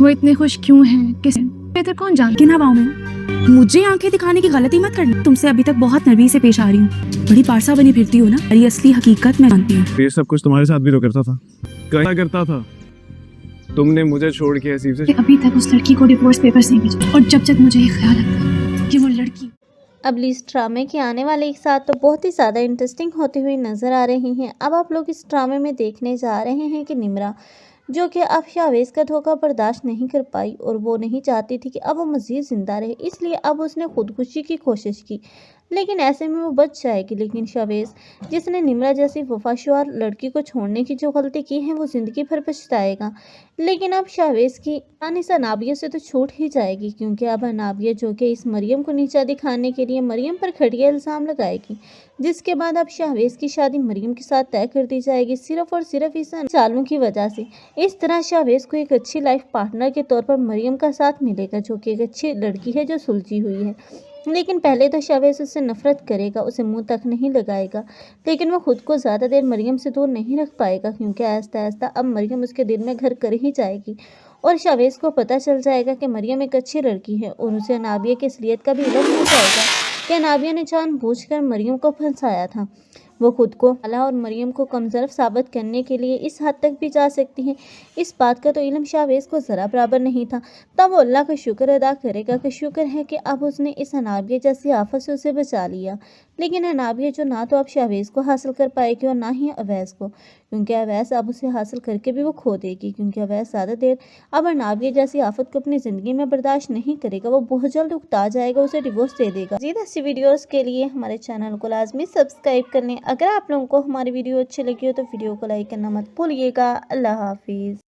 वो इतने खुश क्यों हैं, किस बेहतर कौन जान। किन हवाओं में मुझे आंखें दिखाने की गलती मत करना। तुमसे अभी तक बहुत नरमी से पेश आ रही हूँ। बड़ी पारसा बनी फिरती हो ना, मेरी असली हकीकत मैं जानती हूँ। ये सब कुछ तुम्हारे साथ भी तो करता था। क्या करता था? तुमने मुझे छोड़ के हसीब से अभी तक उस लड़की को डिवोर्स पेपर्स नहीं भेजे, और जब तक मुझे ये ख्याल आता कि वो लड़की अब इस ड्रामे के आने वाले एक साथ तो बहुत ही ज़्यादा इंटरेस्टिंग होती हुई नज़र आ रही हैं। अब आप लोग इस ड्रामे में देखने जा रहे हैं कि निम्रा जो कि अब शावेज़ का धोखा बर्दाश्त नहीं कर पाई और वो नहीं चाहती थी कि अब वो मज़ीद ज़िंदा रहे, इसलिए अब उसने खुदकुशी की कोशिश की, लेकिन ऐसे में वो बच जाएगी। लेकिन शावेज़ जिसने निम्रा जैसी वफाशुआर लड़की को छोड़ने की जो गलती की है वो ज़िंदगी भर पछताएगा। लेकिन अब शावेज़ की इस अनाबिया से तो छूट ही जाएगी, क्योंकि अब अनाबिया जो कि इस मरियम को नीचा दिखाने के लिए मरियम पर घटिया इल्ज़ाम लगाएगी, जिसके बाद अब शावेज़ की शादी मरियम के साथ तय कर दी जाएगी, सिर्फ और सिर्फ इस चालों की वजह से। इस तरह शावेज़ को एक अच्छी लाइफ पार्टनर के तौर पर मरियम का साथ मिलेगा, जो कि एक अच्छी लड़की है जो सुलझी हुई है। लेकिन पहले तो शावेज़ उससे नफरत करेगा, उसे मुंह तक नहीं लगाएगा, लेकिन वो खुद को ज़्यादा देर मरियम से दूर नहीं रख पाएगा, क्योंकि आहिस्ता आहिस्ता अब मरियम उसके दिल में घर कर ही जाएगी और शावेज़ को पता चल जाएगा कि मरियम एक अच्छी लड़की है और उसे अनाबिया की असलियत का भी इल्म हो जाएगा कि अनाबिया ने जानबूझकर मरियम को फंसाया था। वो खुद को अला और मरियम को कमज़ोर साबित करने के लिए इस हद तक भी जा सकती हैं। इस बात का तो इल्म शावेज़ को ज़रा बराबर नहीं था। तब वो अल्लाह का शुक्र अदा करेगा कि शुक्र है कि अब उसने इस अनाबिया जैसी आफत से उसे बचा लिया। लेकिन अनाबिया जो ना तो अब शावेज़ को हासिल कर पाएगी और ना ही अवैस को, क्योंकि अवैस अब उसे हासिल करके भी वो खो देगी, क्योंकि अवैस ज़्यादा देर अब अनाबिया जैसी आफत को अपनी ज़िंदगी में बर्दाश्त नहीं करेगा। वो बहुत जल्द उकता जाएगा, उसे डिवोर्स दे देगा। मज़ीद ऐसी वीडियोज़ के लिए हमारे चैनल को लाजमी सब्सक्राइब कर लें। अगर आप लोगों को हमारी वीडियो अच्छी लगी हो तो वीडियो को लाइक करना मत भूलिएगा। अल्लाह हाफिज़।